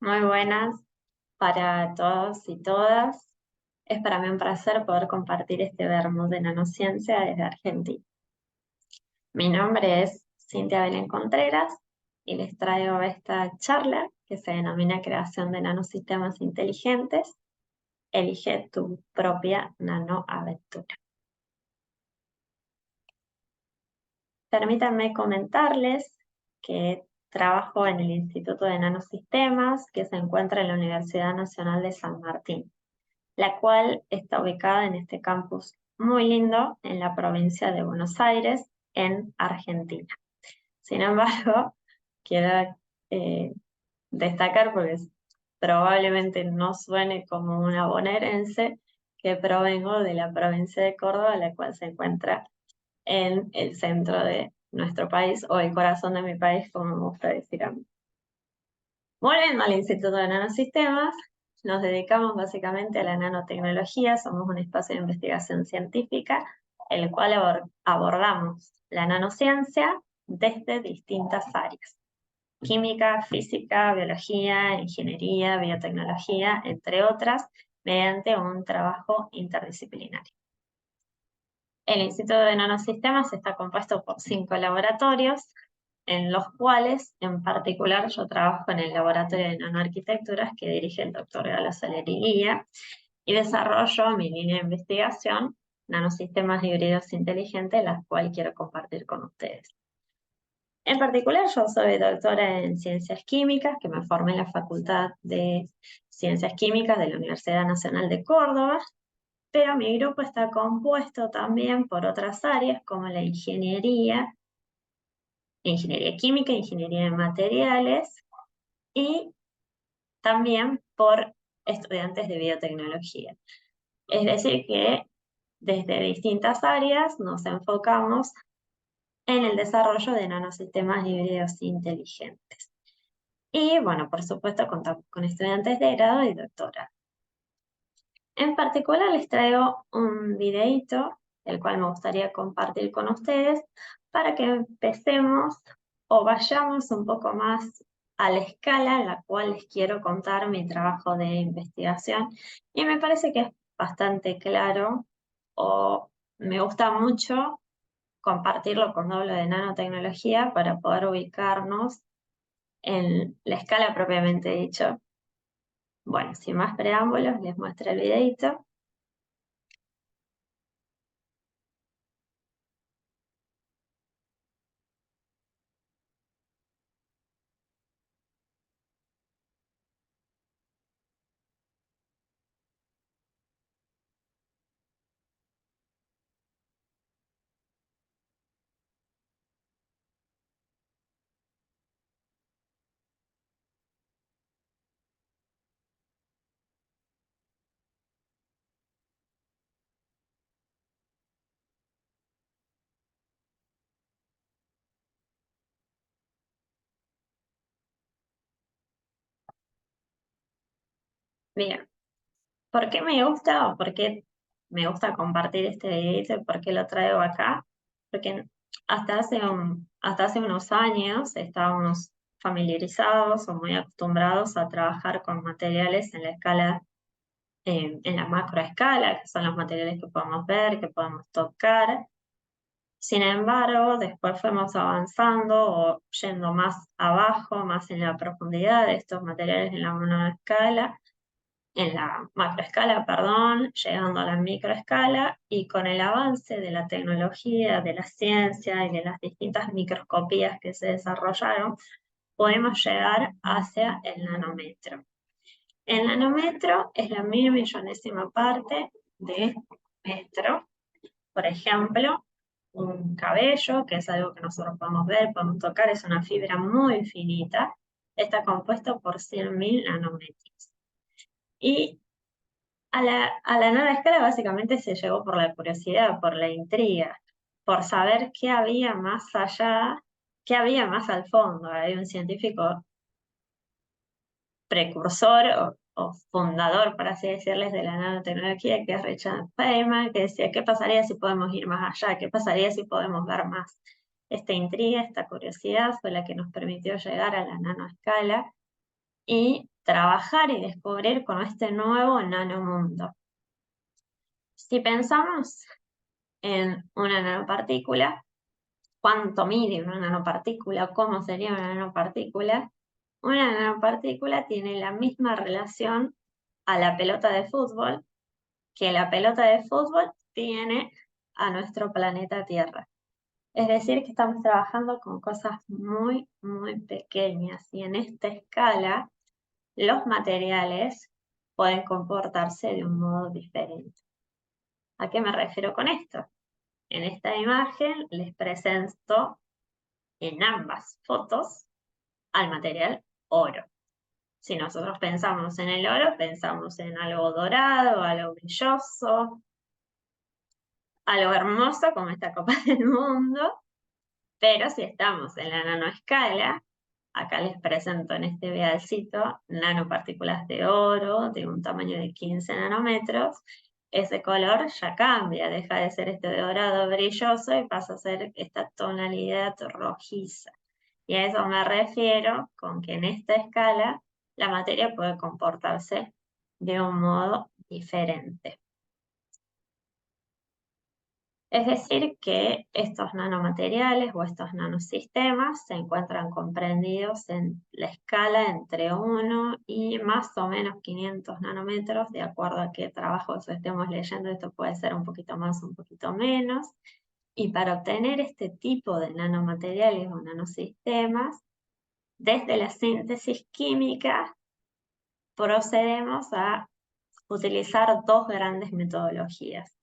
Muy buenas para todos y todas. Es para mí un placer poder compartir este vermut de nanociencia desde Argentina. Mi nombre es Cintia Belén Contreras y les traigo esta charla que se denomina Creación de nanosistemas inteligentes. Elige tu propia nanoaventura. Permítanme comentarles que trabajo en el Instituto de Nanosistemas que se encuentra en la Universidad Nacional de San Martín, la cual está ubicada en este campus muy lindo en la provincia de Buenos Aires, en Argentina. Sin embargo, quiero eh, destacar, porque probablemente no suene como una bonaerense, que provengo de la provincia de Córdoba, la cual se encuentra en el centro de nuestro país, o el corazón de mi país, como me gusta decir a mí. Volviendo al Instituto de Nanosistemas, nos dedicamos básicamente a la nanotecnología, somos un espacio de investigación científica, el cual abordamos la nanociencia desde distintas áreas: química, física, biología, ingeniería, biotecnología, entre otras, mediante un trabajo interdisciplinario. El Instituto de Nanosistemas está compuesto por 5 laboratorios, en los cuales, en particular, yo trabajo en el laboratorio de nanoarquitecturas que dirige el doctor Galo Soleri y desarrollo mi línea de investigación, nanosistemas híbridos inteligentes, la cual quiero compartir con ustedes. En particular, yo soy doctora en Ciencias Químicas, que me formé en la Facultad de Ciencias Químicas de la Universidad Nacional de Córdoba, pero mi grupo está compuesto también por otras áreas como la ingeniería química, ingeniería de materiales y también por estudiantes de biotecnología. Es decir, que desde distintas áreas nos enfocamos en el desarrollo de nanosistemas híbridos inteligentes. Y bueno, por supuesto, contamos con estudiantes de grado y doctorado. En particular les traigo un videíto, el cual me gustaría compartir con ustedes, para que empecemos o vayamos un poco más a la escala en la cual les quiero contar mi trabajo de investigación. Y me parece que es bastante claro, o me gusta mucho compartirlo cuando hablo de nanotecnología para poder ubicarnos en la escala propiamente dicho. Bueno, sin más preámbulos, les muestro el videíto. Bien, ¿por qué me gusta o por qué me gusta compartir este videito y por qué lo traigo acá? Porque hasta hace unos años estábamos familiarizados o muy acostumbrados a trabajar con materiales en la escala, en la macroescala, que son los materiales que podemos ver, que podemos tocar. Sin embargo, después fuimos avanzando o yendo más abajo, más en la profundidad de estos materiales en la monoescala, en la macroescala, perdón, llegando a la microescala, y con el avance de la tecnología, de la ciencia y de las distintas microscopías que se desarrollaron, podemos llegar hacia el nanómetro. El nanómetro es la 1.000.000.000ª parte de metro. Por ejemplo, un cabello, que es algo que nosotros podemos ver, podemos tocar, es una fibra muy finita, está compuesto por 100.000 nanómetros. Y a la nueva escala básicamente se llegó por la curiosidad, por la intriga, por saber qué había más allá, qué había más al fondo. Hay un científico precursor o fundador, por así decirles, de la nanotecnología, que es Richard Feynman, que decía: ¿qué pasaría si podemos ir más allá? ¿Qué pasaría si podemos ver más? Esta intriga, esta curiosidad fue la que nos permitió llegar a la nanoescala y trabajar y descubrir con este nuevo nanomundo. Si pensamos en una nanopartícula, cuánto mide una nanopartícula, cómo sería una nanopartícula tiene la misma relación a la pelota de fútbol que la pelota de fútbol tiene a nuestro planeta Tierra. Es decir, que estamos trabajando con cosas muy, muy pequeñas y en esta escala los materiales pueden comportarse de un modo diferente. ¿A qué me refiero con esto? En esta imagen les presento en ambas fotos al material oro. Si nosotros pensamos en el oro, pensamos en algo dorado, algo brilloso, algo hermoso como esta Copa del Mundo, pero si estamos en la nanoescala, acá les presento en este vialcito nanopartículas de oro de un tamaño de 15 nanómetros, ese color ya cambia, deja de ser este dorado brilloso y pasa a ser esta tonalidad rojiza. Y a eso me refiero con que en esta escala la materia puede comportarse de un modo diferente. Es decir, que estos nanomateriales o estos nanosistemas se encuentran comprendidos en la escala entre 1 y más o menos 500 nanómetros, de acuerdo a qué trabajos estemos leyendo, esto puede ser un poquito más, un poquito menos. Y para obtener este tipo de nanomateriales o nanosistemas, desde la síntesis química procedemos a utilizar dos grandes metodologías.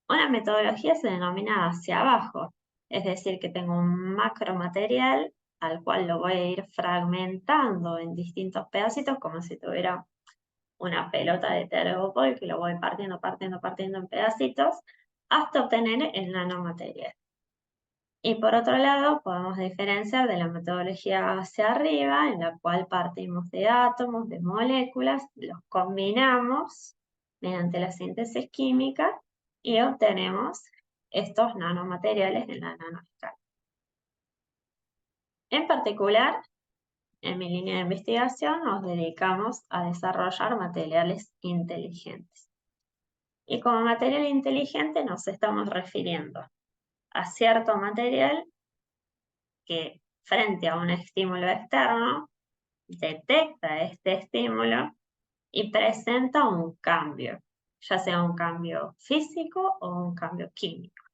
Una metodología se denomina hacia abajo, es decir, que tengo un macromaterial al cual lo voy a ir fragmentando en distintos pedacitos, como si tuviera una pelota de tergopol que lo voy partiendo en pedacitos, hasta obtener el nanomaterial. Y por otro lado, podemos diferenciar de la metodología hacia arriba, en la cual partimos de átomos, de moléculas, los combinamos mediante la síntesis química y obtenemos estos nanomateriales en la nanoescala. En particular, en mi línea de investigación nos dedicamos a desarrollar materiales inteligentes. Y como material inteligente nos estamos refiriendo a cierto material que frente a un estímulo externo detecta este estímulo y presenta un cambio, ya sea un cambio físico o un cambio químico.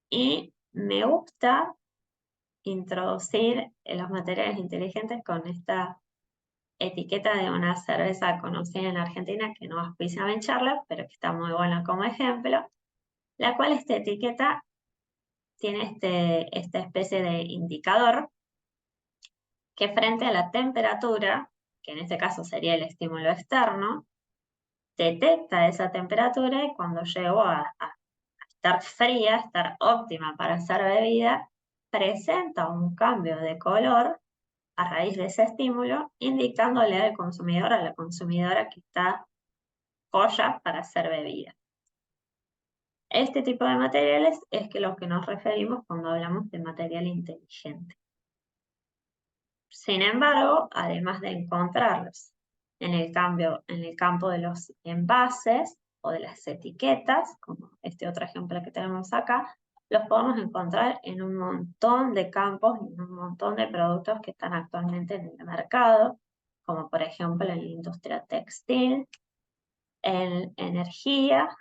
Y me gusta introducir los materiales inteligentes con esta etiqueta de una cerveza conocida en Argentina que no auspicia mi charla, pero que está muy buena como ejemplo, la cual esta etiqueta tiene esta especie de indicador que frente a la temperatura, que en este caso sería el estímulo externo, detecta esa temperatura y cuando llego a estar fría, estar óptima para ser bebida, presenta un cambio de color a raíz de ese estímulo, indicándole al consumidor, a la consumidora que está joya para ser bebida. Este tipo de materiales es que los que nos referimos cuando hablamos de material inteligente. Sin embargo, además de encontrarlos en el campo de los envases o de las etiquetas, como este otro ejemplo que tenemos acá, los podemos encontrar en un montón de campos y en un montón de productos que están actualmente en el mercado, como por ejemplo en la industria textil, en energía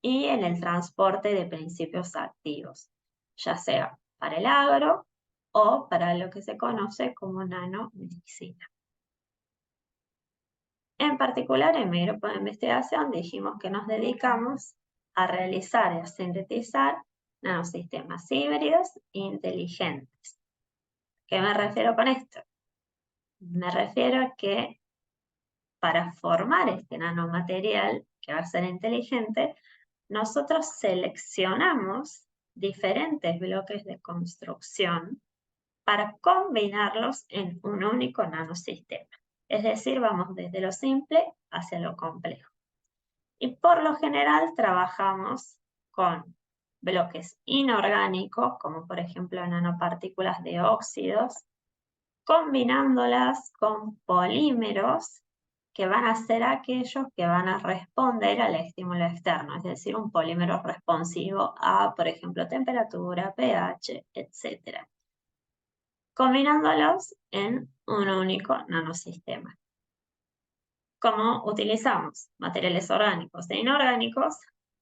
y en el transporte de principios activos, ya sea para el agro o para lo que se conoce como nanomedicina. En particular, en mi grupo de investigación dijimos que nos dedicamos a realizar y a sintetizar nanosistemas híbridos inteligentes. ¿Qué me refiero con esto? Me refiero a que para formar este nanomaterial que va a ser inteligente, nosotros seleccionamos diferentes bloques de construcción para combinarlos en un único nanosistema. Es decir, vamos desde lo simple hacia lo complejo. Y por lo general trabajamos con bloques inorgánicos, como por ejemplo nanopartículas de óxidos, combinándolas con polímeros que van a ser aquellos que van a responder al estímulo externo, es decir, un polímero responsivo a, por ejemplo, temperatura, pH, etc. Combinándolos en un único nanosistema. Como utilizamos materiales orgánicos e inorgánicos,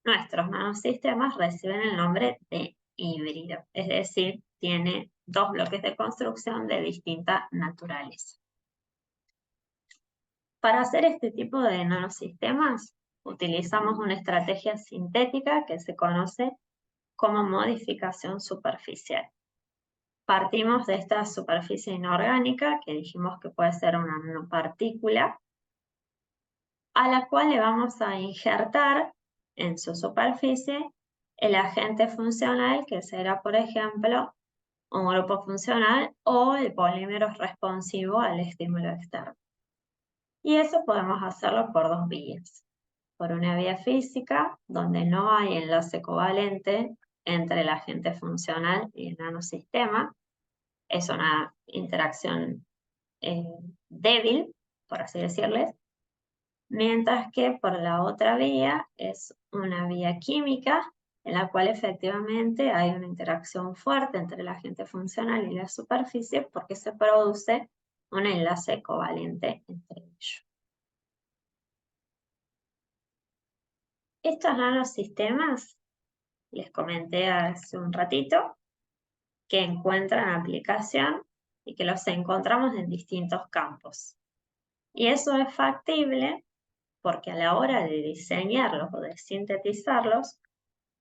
nuestros nanosistemas reciben el nombre de híbrido, es decir, tiene dos bloques de construcción de distinta naturaleza. Para hacer este tipo de nanosistemas, utilizamos una estrategia sintética que se conoce como modificación superficial. Partimos de esta superficie inorgánica, que dijimos que puede ser una nanopartícula, a la cual le vamos a injertar en su superficie el agente funcional, que será, por ejemplo, un grupo funcional o el polímero responsivo al estímulo externo. Y eso podemos hacerlo por dos vías. Por una vía física, donde no hay enlace covalente entre el agente funcional y el nanosistema. Es una interacción débil, por así decirles, mientras que por la otra vía es una vía química en la cual efectivamente hay una interacción fuerte entre el agente funcional y la superficie porque se produce un enlace covalente entre ellos. Estos nanosistemas, les comenté hace un ratito, que encuentran aplicación y que los encontramos en distintos campos. Y eso es factible porque a la hora de diseñarlos o de sintetizarlos,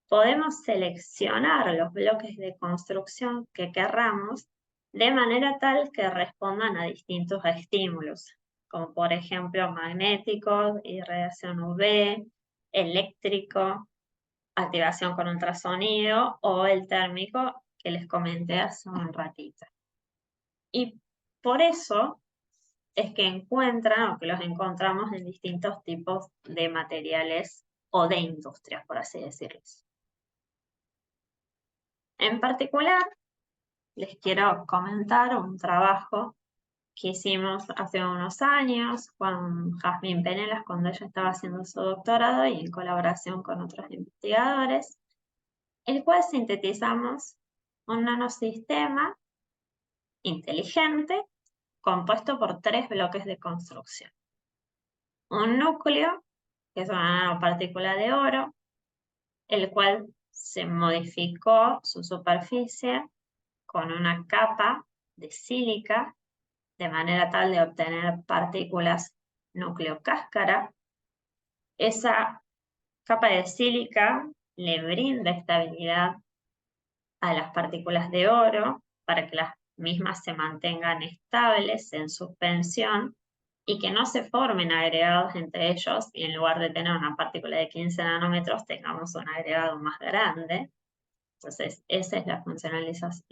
podemos seleccionar los bloques de construcción que querramos de manera tal que respondan a distintos estímulos, como por ejemplo magnéticos, irradiación UV, eléctrico, activación con ultrasonido o el térmico que les comenté hace un ratito. Y por eso es que encuentran o que los encontramos en distintos tipos de materiales o de industrias, por así decirles. En particular, les quiero comentar un trabajo que hicimos hace unos años con Jazmín Penelas cuando ella estaba haciendo su doctorado y en colaboración con otros investigadores, el cual sintetizamos un nanosistema inteligente compuesto por 3 bloques de construcción. Un núcleo, que es una nanopartícula de oro, el cual se modificó su superficie con una capa de sílica de manera tal de obtener partículas núcleo cáscara. Esa capa de sílica le brinda estabilidad a las partículas de oro para que las mismas se mantengan estables en suspensión y que no se formen agregados entre ellos y en lugar de tener una partícula de 15 nanómetros tengamos un agregado más grande. Entonces, esa es la funcionalización,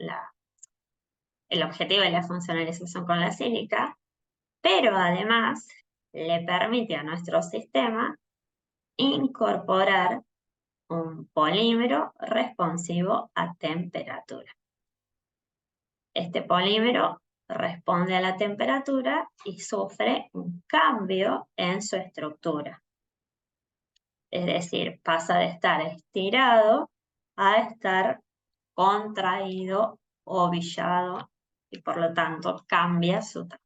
el objetivo de la funcionalización con la sílica, pero además le permite a nuestro sistema incorporar un polímero responsivo a temperatura. Este polímero responde a la temperatura y sufre un cambio en su estructura. Es decir, pasa de estar estirado a estar contraído, ovillado y por lo tanto cambia su tamaño.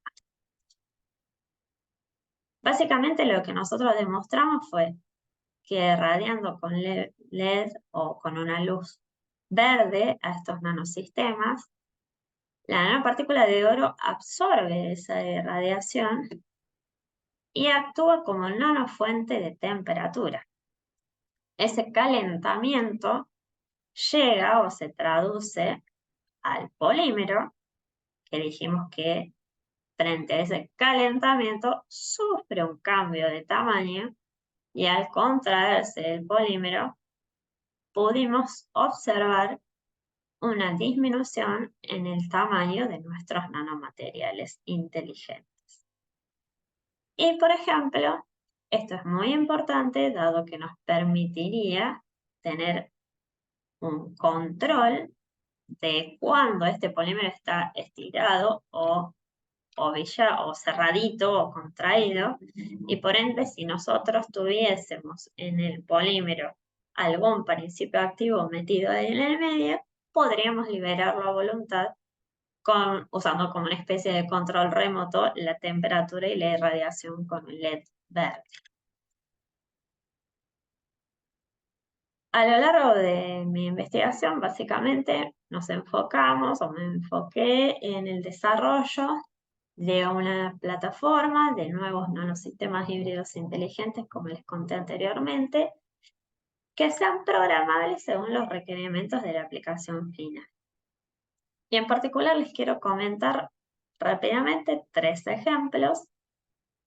Básicamente lo que nosotros demostramos fue que radiando con LED o con una luz verde a estos nanosistemas, la nanopartícula de oro absorbe esa radiación y actúa como nanofuente de temperatura. Ese calentamiento llega o se traduce al polímero, que dijimos que frente a ese calentamiento sufre un cambio de tamaño y al contraerse el polímero pudimos observar una disminución en el tamaño de nuestros nanomateriales inteligentes. Y por ejemplo, esto es muy importante dado que nos permitiría tener un control de cuando este polímero está estirado o o cerradito o contraído, y por ende, si nosotros tuviésemos en el polímero algún principio activo metido ahí en el medio, podríamos liberarlo a voluntad usando como una especie de control remoto la temperatura y la irradiación con un LED verde. A lo largo de mi investigación, básicamente nos enfocamos, o me enfoqué en el desarrollo de una plataforma de nuevos nanosistemas híbridos inteligentes, como les conté anteriormente, que sean programables según los requerimientos de la aplicación final. Y en particular les quiero comentar rápidamente 3 ejemplos.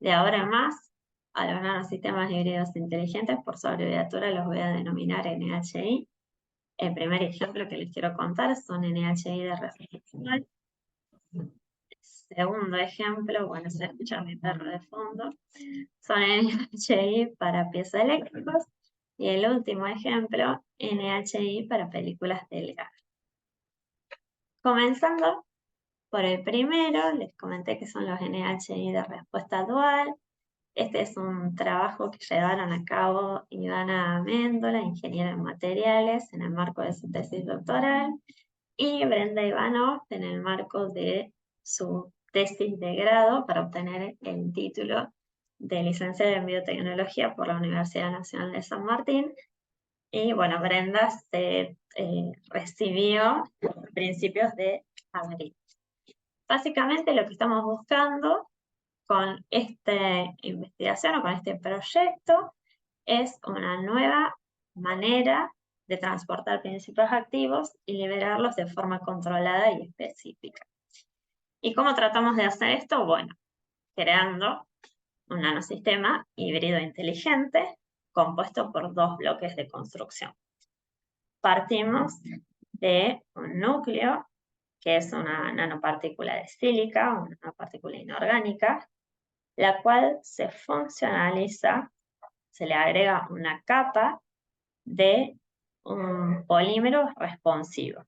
De ahora en más, a los nanosistemas híbridos inteligentes, por su abreviatura los voy a denominar NHI. El primer ejemplo que les quiero contar son NHI de referencial. Segundo ejemplo, bueno, se escucha mi perro de fondo, son NHI para piezoeléctricos. Y el último ejemplo, NHI para películas delgadas. Comenzando por el primero, les comenté que son los NHI de respuesta dual. Este es un trabajo que llevaron a cabo Ivana Méndola, ingeniera en materiales, en el marco de su tesis doctoral, y Brenda Ivanov en el marco de su tesis de grado para obtener el título de licenciada en biotecnología por la Universidad Nacional de San Martín. Y bueno, Brenda se recibió a principios de abril. Básicamente lo que estamos buscando con esta investigación o con este proyecto es una nueva manera de transportar principios activos y liberarlos de forma controlada y específica. ¿Y cómo tratamos de hacer esto? Bueno, creando un nanosistema híbrido inteligente compuesto por 2 bloques de construcción. Partimos de un núcleo, que es una nanopartícula de sílica, una nanopartícula inorgánica, la cual se funcionaliza, se le agrega una capa de un polímero responsivo.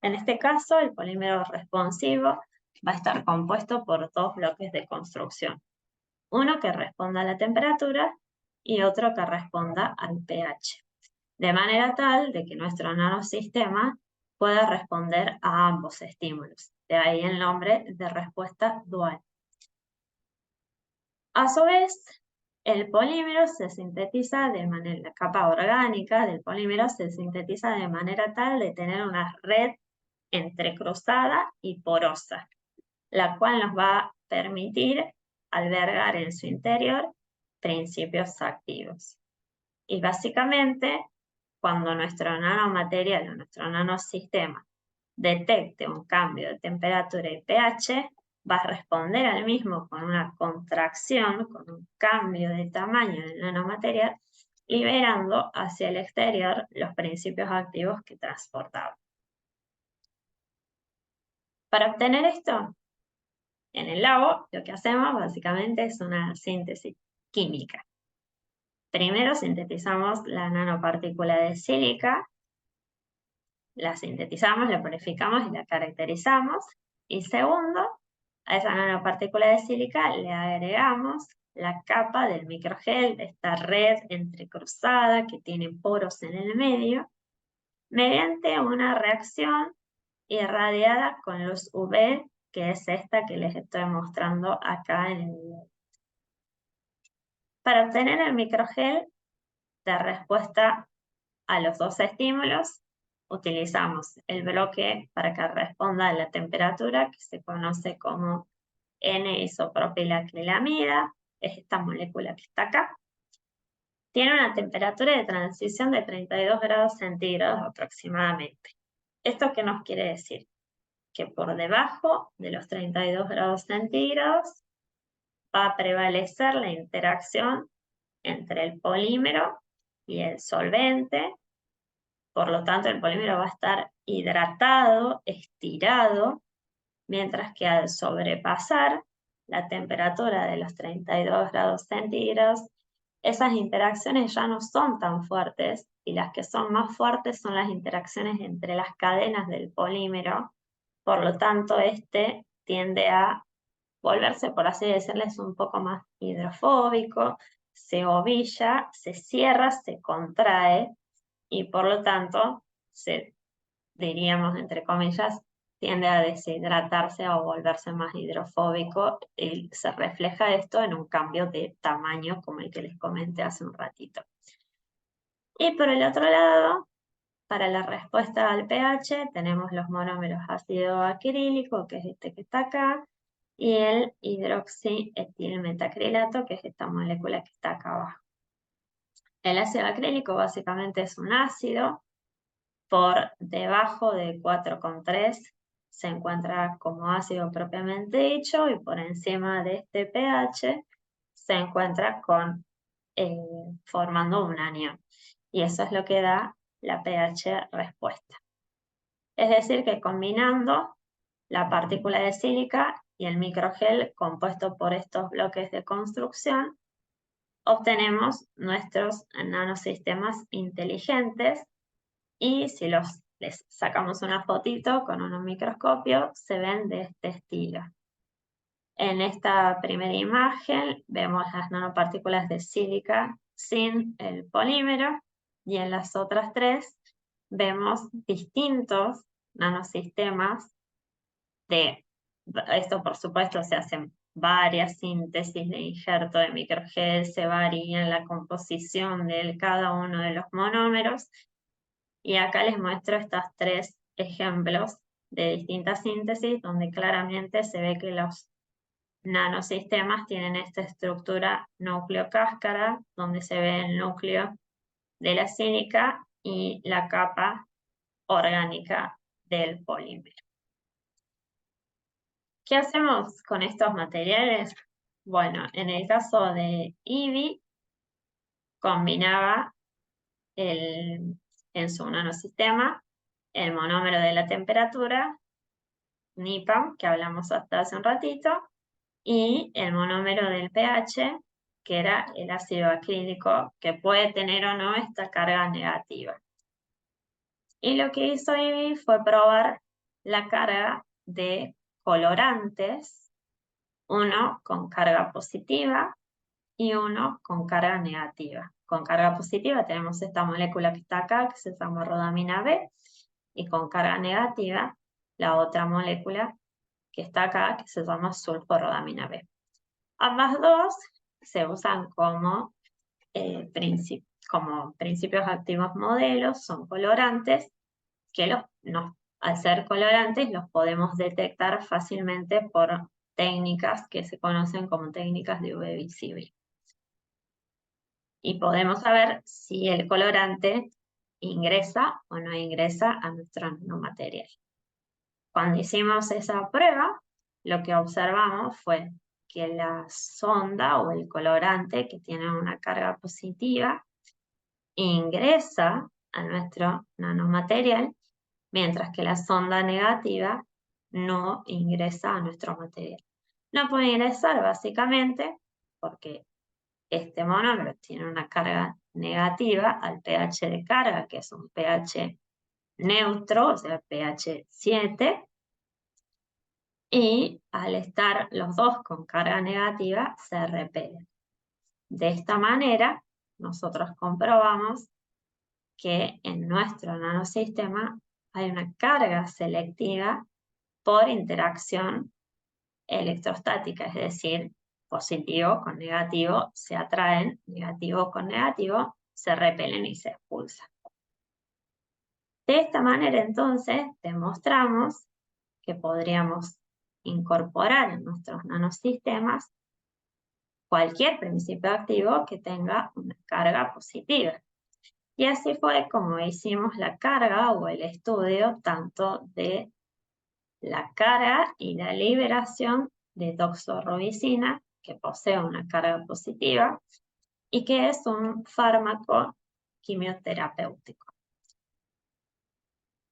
En este caso, el polímero responsivo va a estar compuesto por 2 bloques de construcción. Uno que responda a la temperatura y otro que responda al pH. De manera tal de que nuestro nanosistema pueda responder a ambos estímulos. De ahí el nombre de respuesta dual. A su vez, el polímero se sintetiza de manera, la capa orgánica del polímero se sintetiza de manera tal de tener una red entrecruzada y porosa, la cual nos va a permitir albergar en su interior principios activos. Y básicamente, cuando nuestro nanomaterial o nuestro nanosistema detecte un cambio de temperatura y pH, va a responder al mismo con una contracción, con un cambio de tamaño del nanomaterial, liberando hacia el exterior los principios activos que transportaba. Para obtener esto, en el labo lo que hacemos básicamente es una síntesis química. Primero sintetizamos la nanopartícula de sílica, la sintetizamos, la purificamos y la caracterizamos. Y segundo, a esa nanopartícula de sílica le agregamos la capa del microgel, de esta red entrecruzada que tiene poros en el medio, mediante una reacción irradiada con luz UV, que es esta que les estoy mostrando acá en el video. Para obtener el microgel de respuesta a los 2 estímulos, utilizamos el bloque para que responda a la temperatura, que se conoce como N-isopropilacrilamida, es esta molécula que está acá. Tiene una temperatura de transición de 32 grados centígrados aproximadamente. ¿Esto qué nos quiere decir? Que por debajo de los 32 grados centígrados va a prevalecer la interacción entre el polímero y el solvente. Por lo tanto, el polímero va a estar hidratado, estirado, mientras que al sobrepasar la temperatura de los 32 grados centígrados, esas interacciones ya no son tan fuertes, y las que son más fuertes son las interacciones entre las cadenas del polímero. Por lo tanto, este tiende a volverse, por así decirles, un poco más hidrofóbico, se ovilla, se cierra, se contrae y por lo tanto, diríamos entre comillas, tiende a deshidratarse o volverse más hidrofóbico y se refleja esto en un cambio de tamaño como el que les comenté hace un ratito. Y por el otro lado, para la respuesta al pH tenemos los monómeros ácido acrílico, que es este que está acá, y el hidroxietilmetacrilato, que es esta molécula que está acá abajo. El ácido acrílico básicamente es un ácido, por debajo de 4,3 se encuentra como ácido propiamente dicho y por encima de este pH se encuentra formando un anión. Y eso es lo que da la pH respuesta. Es decir, que combinando la partícula de sílica y el microgel compuesto por estos bloques de construcción, obtenemos nuestros nanosistemas inteligentes y si les sacamos una fotito con un microscopio, se ven de este estilo. En esta primera imagen vemos las nanopartículas de sílica sin el polímero y en las otras tres vemos distintos nanosistemas esto por supuesto se hacen varias síntesis de injerto de microgel, se varía la composición de cada uno de los monómeros y acá les muestro estos tres ejemplos de distintas síntesis donde claramente se ve que los nanosistemas tienen esta estructura núcleo-cáscara, donde se ve el núcleo de la sílica y la capa orgánica del polímero. ¿Qué hacemos con estos materiales? Bueno, en el caso de IBI, combinaba en su nanosistema el monómero de la temperatura, NIPAM, que hablamos hasta hace un ratito, y el monómero del pH, que era el ácido acrílico, que puede tener o no esta carga negativa. Y lo que hizo IBI fue probar la carga de colorantes, uno con carga positiva y uno con carga negativa. Con carga positiva tenemos esta molécula que está acá, que se llama rodamina B, y con carga negativa, la otra molécula que está acá, que se llama sulforrodamina B. Ambas dos se usan como principios activos modelos, son colorantes, que al ser colorantes los podemos detectar fácilmente por técnicas que se conocen como técnicas de UV visible. Y podemos saber si el colorante ingresa o no ingresa a nuestro nanomaterial. Cuando hicimos esa prueba, lo que observamos fue que la sonda o el colorante que tiene una carga positiva ingresa a nuestro nanomaterial, mientras que la sonda negativa no ingresa a nuestro material. No puede ingresar básicamente porque este monómero tiene una carga negativa al pH de carga, que es un pH neutro, o sea, pH 7, y al estar los dos con carga negativa, se repelen. De esta manera, nosotros comprobamos que en nuestro nanosistema hay una carga selectiva por interacción electrostática, es decir, positivo con negativo se atraen, negativo con negativo se repelen y se expulsan. De esta manera entonces demostramos que podríamos incorporar en nuestros nanosistemas cualquier principio activo que tenga una carga positiva. Y así fue como hicimos la carga o el estudio tanto de la carga y la liberación de doxorubicina, que posee una carga positiva y que es un fármaco quimioterapéutico.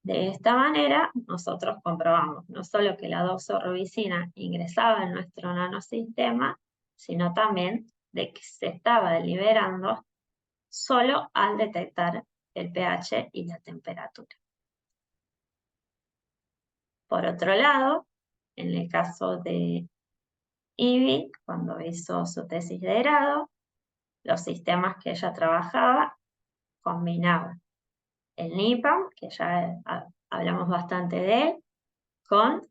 De esta manera, nosotros comprobamos no solo que la doxorubicina ingresaba en nuestro nanosistema, sino también de que se estaba liberando solo al detectar el pH y la temperatura. Por otro lado, en el caso de Ivy, cuando hizo su tesis de grado, los sistemas que ella trabajaba combinaban el NIPAM, que ya hablamos bastante de él, con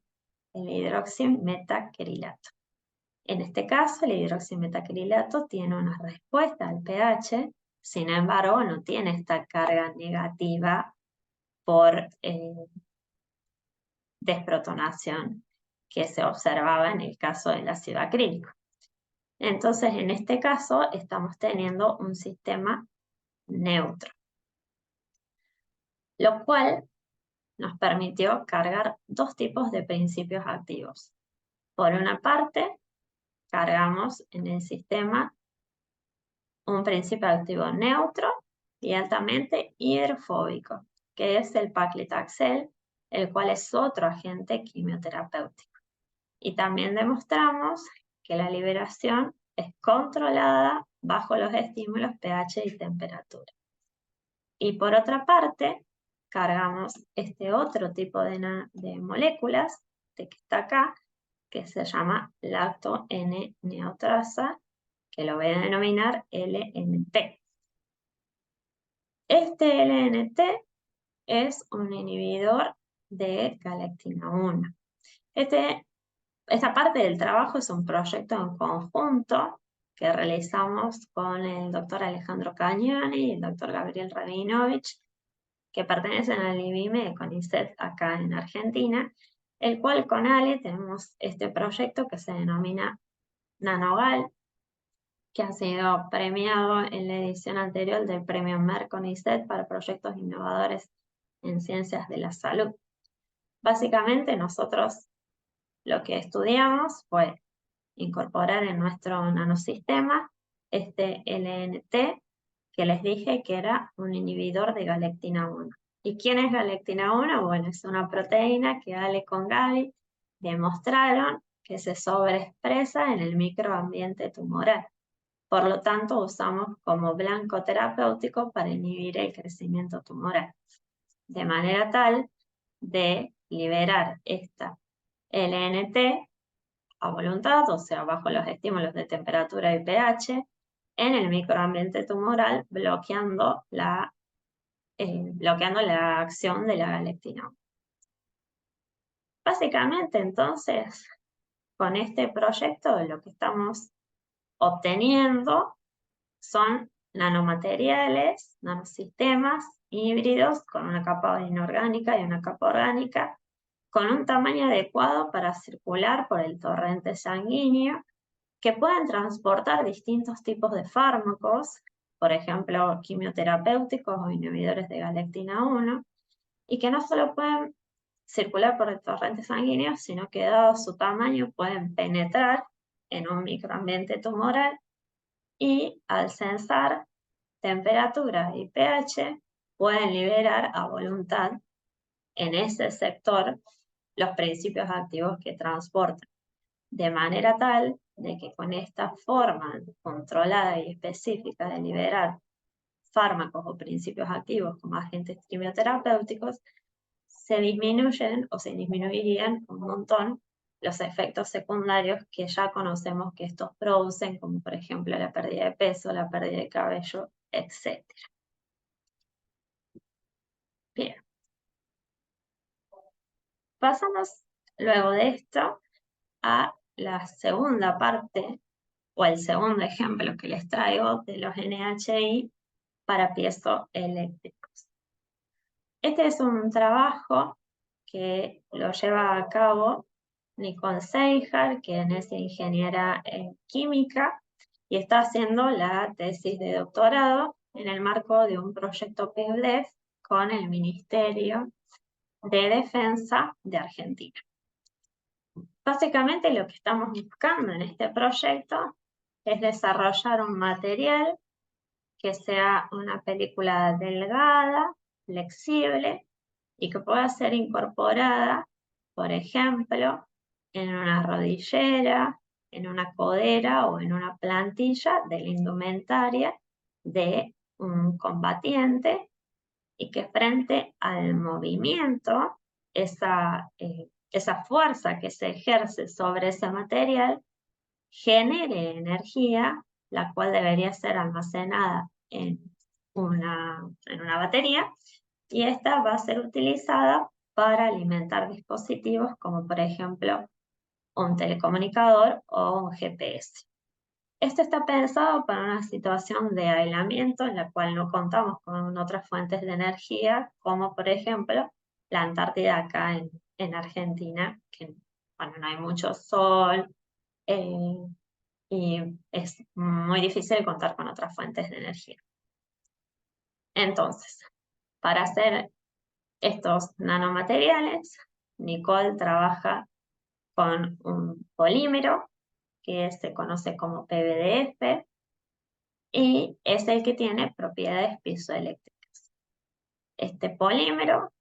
el hidroximetacrilato. En este caso, el hidroximetacrilato tiene una respuesta al pH, sin embargo, no tiene esta carga negativa por desprotonación que se observaba en el caso del ácido acrílico. Entonces, en este caso, estamos teniendo un sistema neutro, lo cual nos permitió cargar dos tipos de principios activos. Por una parte, cargamos en el sistema un principio activo neutro y altamente hidrofóbico, que es el paclitaxel, el cual es otro agente quimioterapéutico. Y también demostramos que la liberación es controlada bajo los estímulos pH y temperatura. Y por otra parte, cargamos este otro tipo de moléculas que está acá, que se llama lacto N-neotrasa, que lo voy a denominar LNT. Este LNT es un inhibidor de galectina 1. Esta parte del trabajo es un proyecto en conjunto que realizamos con el doctor Alejandro Cagnoni y el doctor Gabriel Rabinovich, que pertenecen al IBIME de CONICET acá en Argentina, el cual con Ale tenemos este proyecto que se denomina Nanogal, que ha sido premiado en la edición anterior del premio Merck CONICET para proyectos innovadores en ciencias de la salud. Básicamente nosotros lo que estudiamos fue incorporar en nuestro nanosistema este LNT que les dije que era un inhibidor de galectina 1. ¿Y quién es galectina 1? Bueno, es una proteína que Ale con Gaby demostraron que se sobreexpresa en el microambiente tumoral. Por lo tanto, usamos como blanco terapéutico para inhibir el crecimiento tumoral, de manera tal de liberar esta LNT a voluntad, o sea, bajo los estímulos de temperatura y pH, en el microambiente tumoral, bloqueando la acción de la galectina. Básicamente, entonces, con este proyecto lo que estamos obteniendo son nanomateriales, nanosistemas híbridos con una capa inorgánica y una capa orgánica, con un tamaño adecuado para circular por el torrente sanguíneo, que pueden transportar distintos tipos de fármacos, por ejemplo, quimioterapéuticos o inhibidores de galectina 1, y que no solo pueden circular por el torrente sanguíneo, sino que dado su tamaño pueden penetrar en un microambiente tumoral y al sensar temperatura y pH pueden liberar a voluntad en ese sector los principios activos que transportan, de manera tal de que con esta forma controlada y específica de liberar fármacos o principios activos como agentes quimioterapéuticos, se disminuyen o se disminuirían un montón los efectos secundarios que ya conocemos que estos producen, como por ejemplo la pérdida de peso, la pérdida de cabello, etc. Bien. Pasamos luego de esto a la segunda parte o el segundo ejemplo que les traigo de los NHI para piezoeléctricos. Este es un trabajo que lo lleva a cabo Nicole Seijar, quien es ingeniera en química y está haciendo la tesis de doctorado en el marco de un proyecto PIBDEF con el Ministerio de Defensa de Argentina. Básicamente lo que estamos buscando en este proyecto es desarrollar un material que sea una película delgada, flexible y que pueda ser incorporada, por ejemplo, en una rodillera, en una codera o en una plantilla de la indumentaria de un combatiente y que frente al movimiento, esa fuerza que se ejerce sobre ese material genere energía, la cual debería ser almacenada en una batería, y esta va a ser utilizada para alimentar dispositivos como por ejemplo un telecomunicador o un GPS. Esto está pensado para una situación de aislamiento en la cual no contamos con otras fuentes de energía, como por ejemplo la Antártida acá en Argentina, que bueno, no hay mucho sol eh, y es muy difícil contar con otras fuentes de energía. Entonces, para hacer estos nanomateriales, Nicole trabaja con un polímero que se conoce como PVDF y es el que tiene propiedades piezoeléctricas. Este polímero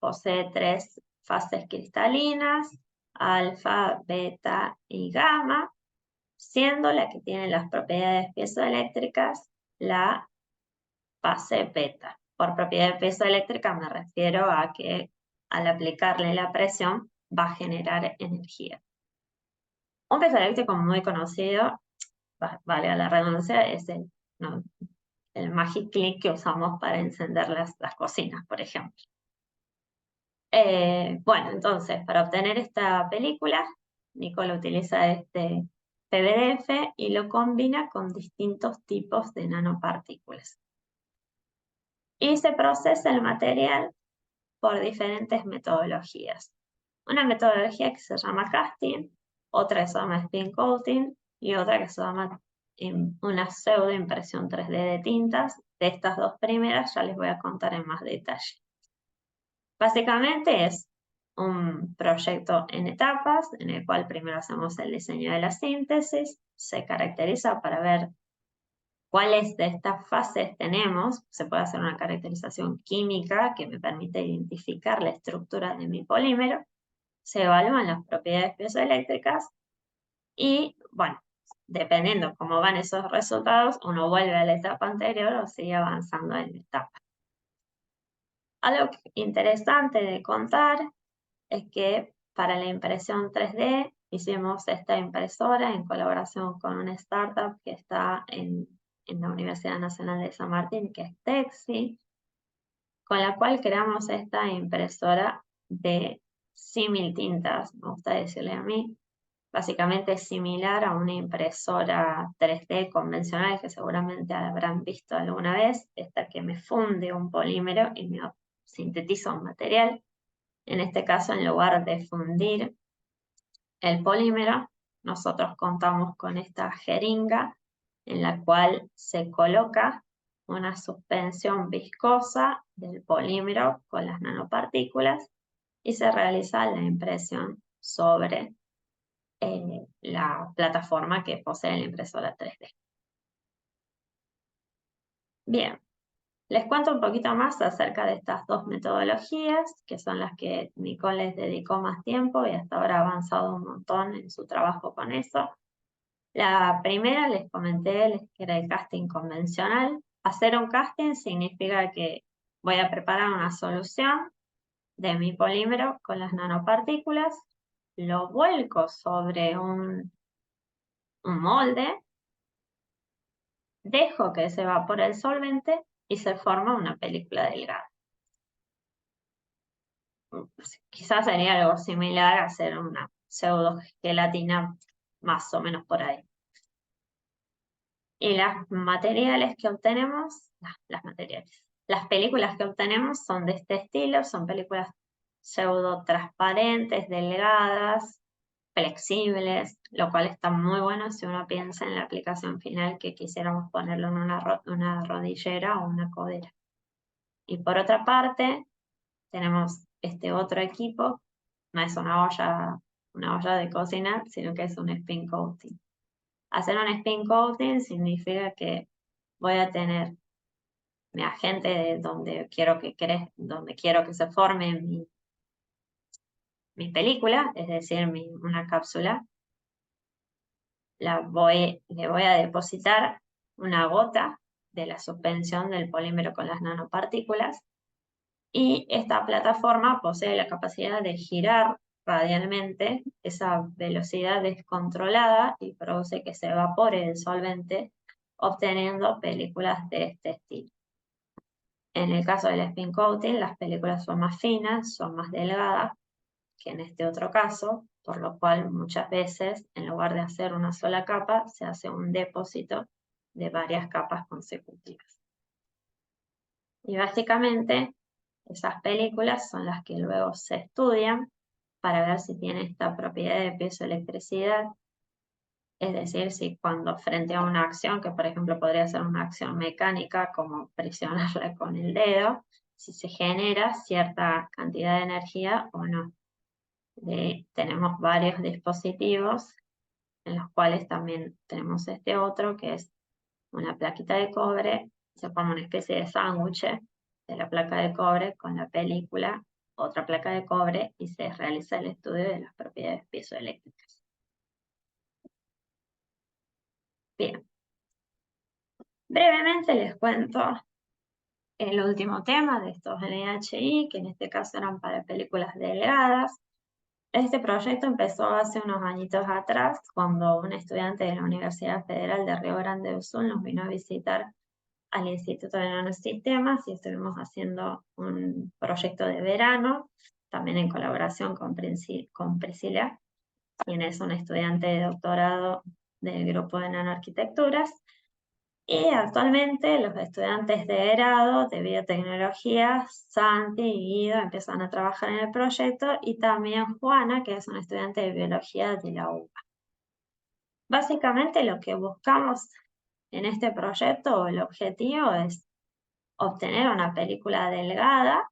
posee 3 fases cristalinas, alfa, beta y gamma, siendo la que tiene las propiedades piezoeléctricas la fase beta. Por propiedad piezoeléctrica me refiero a que al aplicarle la presión va a generar energía. Un piezoeléctrico muy conocido, vale la redundancia, es el Magic Click que usamos para encender las cocinas, por ejemplo. Bueno, entonces, para obtener esta película, Nicole utiliza este PVDF y lo combina con distintos tipos de nanopartículas. Y se procesa el material por diferentes metodologías. Una metodología que se llama casting, otra que se llama spin coating y otra que se llama una pseudo impresión 3D de tintas. De estas 2 primeras ya les voy a contar en más detalle. Básicamente es un proyecto en etapas en el cual primero hacemos el diseño de la síntesis, se caracteriza para ver cuáles de estas fases tenemos. Se puede hacer una caracterización química que me permite identificar la estructura de mi polímero, se evalúan las propiedades piezoeléctricas y, bueno, dependiendo cómo van esos resultados, uno vuelve a la etapa anterior o sigue avanzando en la etapa. Algo interesante de contar es que para la impresión 3D hicimos esta impresora en colaboración con una startup que está en la Universidad Nacional de San Martín, que es Texi, con la cual creamos esta impresora de símil tintas, me gusta decirle a mí. Básicamente es similar a una impresora 3D convencional que seguramente habrán visto alguna vez, esta que me funde un polímero y me sintetiza un material. En este caso, en lugar de fundir el polímero, nosotros contamos con esta jeringa en la cual se coloca una suspensión viscosa del polímero con las nanopartículas y se realiza la impresión sobre la plataforma que posee la impresora 3D. Bien, les cuento un poquito más acerca de estas 2 metodologías, que son las que Nicole les dedicó más tiempo y hasta ahora ha avanzado un montón en su trabajo con eso. La primera les comenté que era el casting convencional. Hacer un casting significa que voy a preparar una solución de mi polímero con las nanopartículas, lo vuelco sobre un molde, dejo que se evapore el solvente y se forma una película delgada. Quizás sería algo similar a hacer una pseudo gelatina, más o menos por ahí. Y las materiales que obtenemos, las películas que obtenemos son de este estilo, son películas pseudo transparentes, delgadas, flexibles, lo cual está muy bueno si uno piensa en la aplicación final que quisiéramos ponerlo en una rodillera o una codera. Y por otra parte, tenemos este otro equipo, no es una olla de cocina, sino que es un spin coating. Hacer un spin coating significa que voy a tener mi agente de donde quiero que se forme mi película, es decir, una cápsula. Le voy a depositar una gota de la suspensión del polímero con las nanopartículas y esta plataforma posee la capacidad de girar radialmente esa velocidad descontrolada y produce que se evapore el solvente, obteniendo películas de este estilo. En el caso del spin coating, las películas son más finas, son más delgadas que en este otro caso, por lo cual muchas veces, en lugar de hacer una sola capa, se hace un depósito de varias capas consecutivas. Y básicamente, esas películas son las que luego se estudian para ver si tiene esta propiedad de piezoelectricidad, es decir, si cuando frente a una acción, que por ejemplo podría ser una acción mecánica, como presionarla con el dedo, si se genera cierta cantidad de energía o no. Tenemos varios dispositivos en los cuales también tenemos este otro, que es una plaquita de cobre, se forma una especie de sándwich de la placa de cobre con la película, otra placa de cobre, y se realiza el estudio de las propiedades piezoeléctricas. Bien, brevemente les cuento el último tema de estos NHI, que en este caso eran para películas delgadas. Este proyecto empezó hace unos añitos atrás, cuando un estudiante de la Universidad Federal de Río Grande do Sul nos vino a visitar al Instituto de Nanosistemas y estuvimos haciendo un proyecto de verano, también en colaboración con Priscila, quien es un estudiante de doctorado del grupo de nanoarquitecturas. Y actualmente los estudiantes de grado de biotecnología, Santi y Guido, empiezan a trabajar en el proyecto, y también Juana, que es una estudiante de biología de la UBA. Básicamente lo que buscamos en este proyecto, o el objetivo, es obtener una película delgada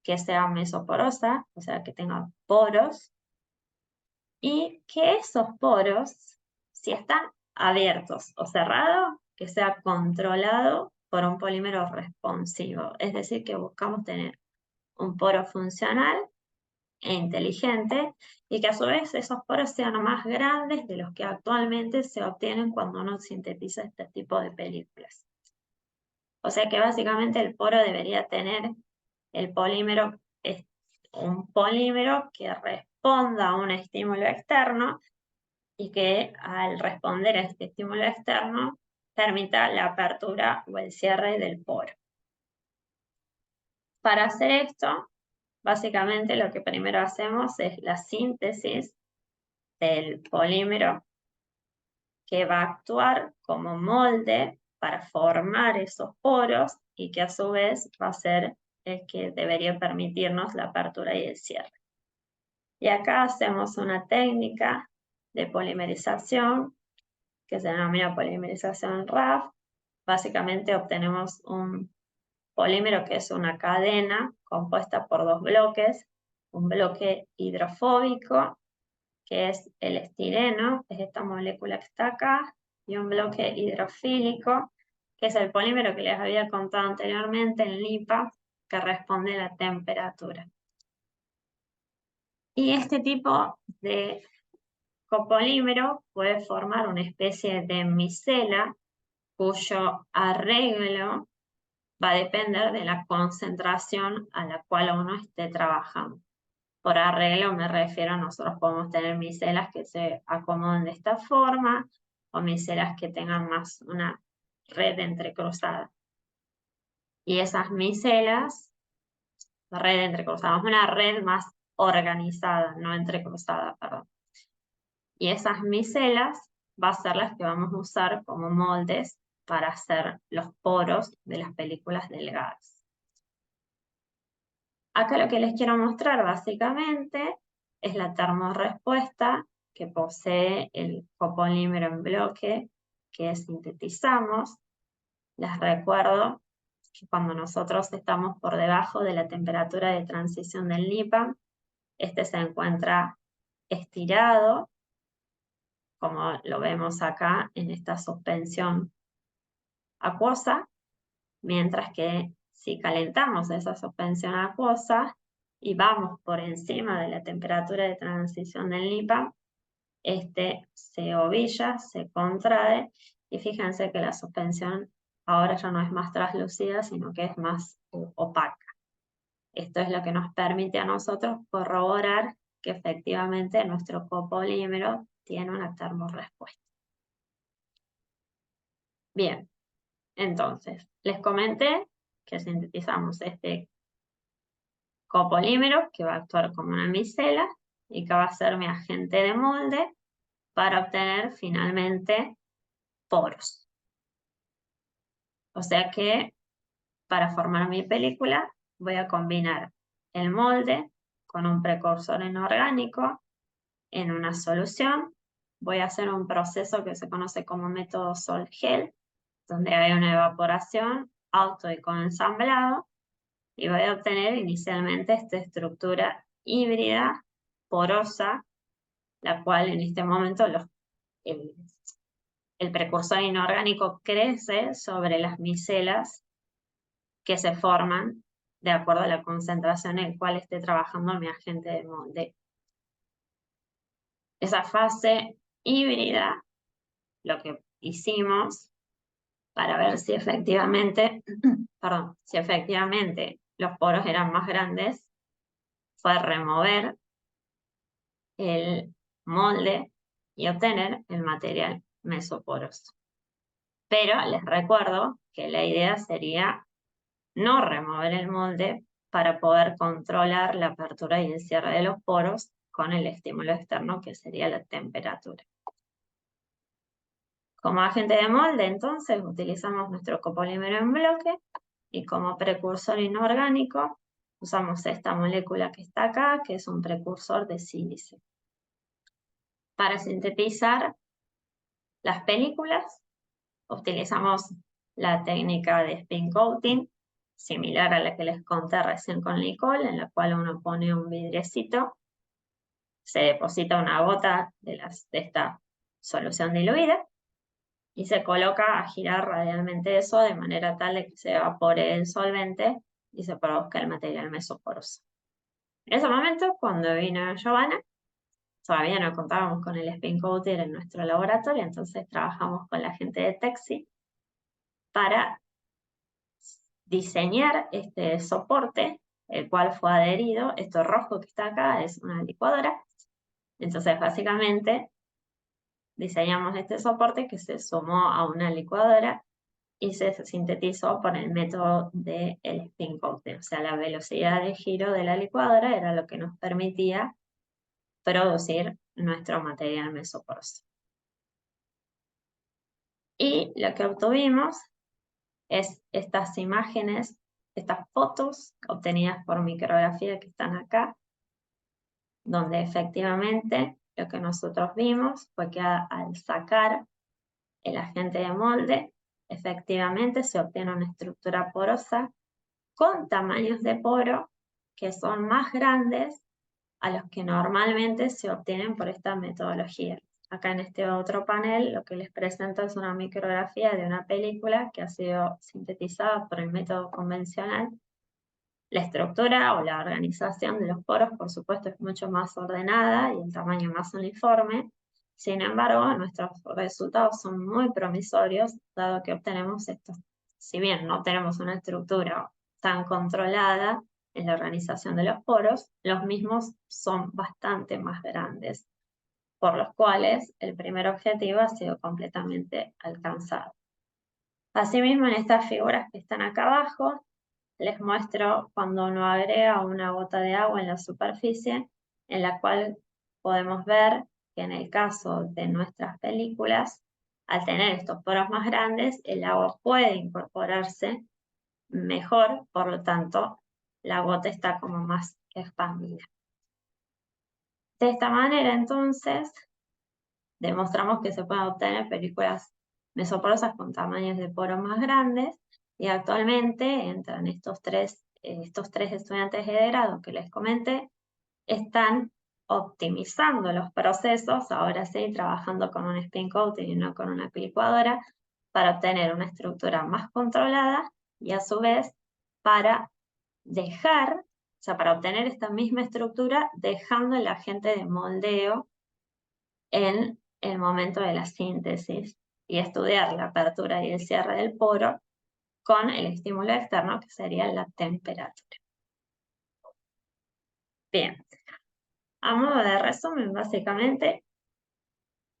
que sea mesoporosa, o sea que tenga poros, y que esos poros, si están abiertos o cerrados, que sea controlado por un polímero responsivo. Es decir, que buscamos tener un poro funcional e inteligente, y que a su vez esos poros sean más grandes de los que actualmente se obtienen cuando uno sintetiza este tipo de películas. O sea que básicamente el poro debería tener el polímero, un polímero que responda a un estímulo externo, y que al responder a este estímulo externo permita la apertura o el cierre del poro. Para hacer esto, básicamente lo que primero hacemos es la síntesis del polímero, que va a actuar como molde para formar esos poros, y que a su vez va a ser el que debería permitirnos la apertura y el cierre. Y acá hacemos una técnica de polimerización que se denomina polimerización RAF. Básicamente obtenemos un polímero que es una cadena compuesta por dos bloques, un bloque hidrofóbico, que es el estireno, es esta molécula que está acá, y un bloque hidrofílico, que es el polímero que les había contado anteriormente, el LIPA, que responde a la temperatura. Y este tipo de copolímero puede formar una especie de micela, cuyo arreglo va a depender de la concentración a la cual uno esté trabajando. Por arreglo me refiero a nosotros podemos tener micelas que se acomoden de esta forma, o micelas que tengan más una red entrecruzada. Y esas micelas, red entrecruzada, una red más organizada, no entrecruzada, perdón. Y esas micelas va a ser las que vamos a usar como moldes para hacer los poros de las películas delgadas. Acá lo que les quiero mostrar básicamente es la termorrespuesta que posee el copolímero en bloque que sintetizamos. Les recuerdo que cuando nosotros estamos por debajo de la temperatura de transición del LIPA, este se encuentra estirado, como lo vemos acá en esta suspensión acuosa, mientras que si calentamos esa suspensión acuosa y vamos por encima de la temperatura de transición del LIPA, este se ovilla, se contrae, y fíjense que la suspensión ahora ya no es más translúcida, sino que es más opaca. Esto es lo que nos permite a nosotros corroborar que efectivamente nuestro copolímero tiene una termorrespuesta. Bien, entonces, les comenté que sintetizamos este copolímero que va a actuar como una micela y que va a ser mi agente de molde para obtener finalmente poros. O sea que para formar mi película voy a combinar el molde con un precursor inorgánico en una solución. Voy a hacer un proceso que se conoce como método Sol-Gel, donde hay una evaporación, auto y conensamblado, y voy a obtener inicialmente esta estructura híbrida, porosa, la cual en este momento el precursor inorgánico crece sobre las micelas que se forman de acuerdo a la concentración en la cual esté trabajando mi agente de molde. Esa fase híbrida, lo que hicimos para ver si efectivamente, si efectivamente los poros eran más grandes, fue remover el molde y obtener el material mesoporoso. Pero les recuerdo que la idea sería no remover el molde para poder controlar la apertura y el cierre de los poros con el estímulo externo que sería la temperatura. Como agente de molde, entonces, utilizamos nuestro copolímero en bloque y como precursor inorgánico usamos esta molécula que está acá, que es un precursor de sílice. Para sintetizar las películas, utilizamos la técnica de spin coating, similar a la que les conté recién con Nicole, en la cual uno pone un vidriecito, se deposita una gota de esta solución diluida y se coloca a girar radialmente eso de manera tal de que se evapore el solvente y se produzca el material mesoporoso. En ese momento, cuando vino Giovanna, todavía no contábamos con el spin coater en nuestro laboratorio, entonces trabajamos con la gente de Texi para diseñar este soporte, el cual fue adherido. Esto rojo que está acá es una licuadora. Entonces, básicamente, diseñamos este soporte que se sumó a una licuadora y se sintetizó por el método del spin coating. O sea, la velocidad de giro de la licuadora era lo que nos permitía producir nuestro material mesoporoso. Y lo que obtuvimos es estas imágenes, estas fotos obtenidas por micrografía que están acá, donde efectivamente lo que nosotros vimos fue que al sacar el agente de molde, efectivamente se obtiene una estructura porosa con tamaños de poro que son más grandes a los que normalmente se obtienen por esta metodología. Acá en este otro panel lo que les presento es una micrografía de una película que ha sido sintetizada por el método convencional. La estructura o la organización de los poros, por supuesto, es mucho más ordenada y el tamaño más uniforme. Sin embargo, nuestros resultados son muy promisorios, dado que obtenemos estos, si bien no tenemos una estructura tan controlada en la organización de los poros, los mismos son bastante más grandes, por los cuales el primer objetivo ha sido completamente alcanzado. Asimismo, en estas figuras que están acá abajo, les muestro cuando uno agrega una gota de agua en la superficie, en la cual podemos ver que en el caso de nuestras películas, al tener estos poros más grandes, el agua puede incorporarse mejor, por lo tanto, la gota está como más expandida. De esta manera, entonces, demostramos que se pueden obtener películas mesoporosas con tamaños de poro más grandes y actualmente entran estos tres estudiantes de grado que les comenté, están optimizando los procesos, ahora sí, trabajando con un spin coating y no con una licuadora, para obtener una estructura más controlada y a su vez para dejar, o sea, para obtener esta misma estructura, dejando el agente de moldeo en el momento de la síntesis y estudiar la apertura y el cierre del poro con el estímulo externo, que sería la temperatura. Bien, A modo de resumen, básicamente,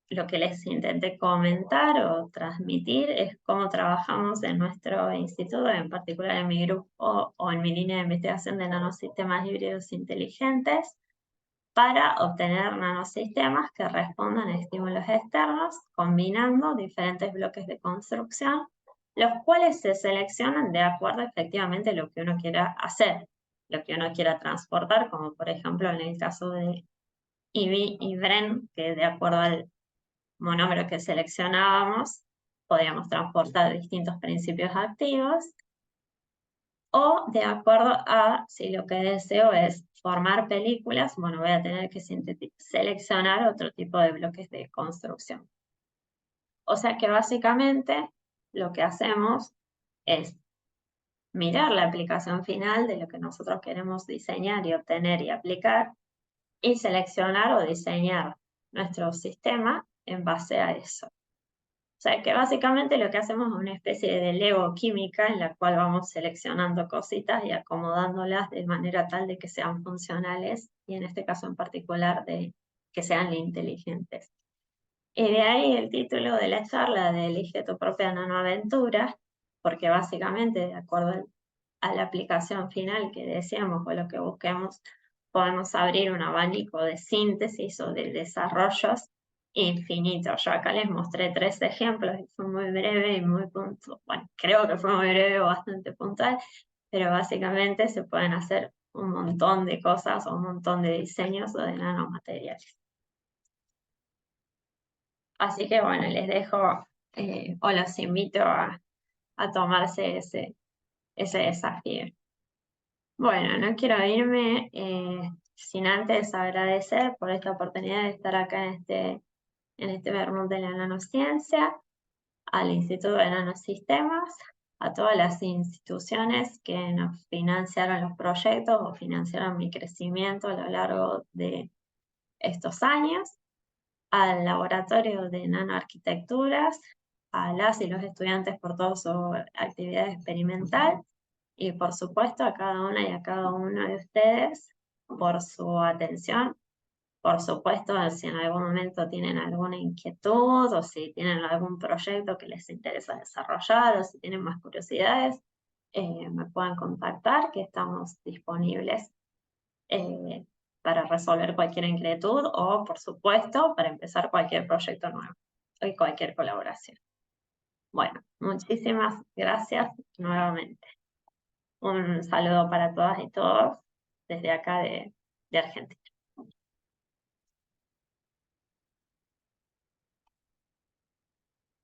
lo que les intenté comentar o transmitir es cómo trabajamos en nuestro instituto, en particular en mi grupo o en mi línea de investigación de nanosistemas híbridos inteligentes, para obtener nanosistemas que respondan a estímulos externos, combinando diferentes bloques de construcción, los cuales se seleccionan de acuerdo efectivamente a lo que uno quiera hacer, lo que uno quiera transportar, como por ejemplo en el caso de IBI y BREN, que de acuerdo al monómero que seleccionábamos, podíamos transportar distintos principios activos, o de acuerdo a si lo que deseo es formar películas, bueno, voy a tener que seleccionar otro tipo de bloques de construcción. O sea que básicamente lo que hacemos es mirar la aplicación final de lo que nosotros queremos diseñar y obtener y aplicar, y seleccionar o diseñar nuestro sistema en base a eso. O sea que básicamente lo que hacemos es una especie de Lego química en la cual vamos seleccionando cositas y acomodándolas de manera tal de que sean funcionales y en este caso en particular de que sean inteligentes. Y de ahí el título de la charla de Elige tu propia nanoaventura, porque básicamente de acuerdo a la aplicación final que deseamos o lo que busquemos, podemos abrir un abanico de síntesis o de desarrollos infinito. Yo acá les mostré 3 ejemplos y fue muy breve y muy puntual. Bueno, creo que fue muy breve o bastante puntual, pero básicamente se pueden hacer un montón de cosas o un montón de diseños o de nanomateriales. Así que bueno, les dejo o los invito a tomarse ese desafío. Bueno, no quiero irme sin antes agradecer por esta oportunidad de estar acá en este Vermut de la Nanociencia, al Instituto de Nanosistemas, a todas las instituciones que nos financiaron los proyectos o financiaron mi crecimiento a lo largo de estos años, al Laboratorio de Nanoarquitecturas, a las y los estudiantes por toda su actividad experimental, y por supuesto a cada una y a cada uno de ustedes por su atención. Por supuesto, si en algún momento tienen alguna inquietud o si tienen algún proyecto que les interesa desarrollar o si tienen más curiosidades, me pueden contactar, que estamos disponibles eh, para resolver cualquier inquietud o, por supuesto, para empezar cualquier proyecto nuevo y cualquier colaboración. Bueno, muchísimas gracias nuevamente. Un saludo para todas y todos desde acá de Argentina.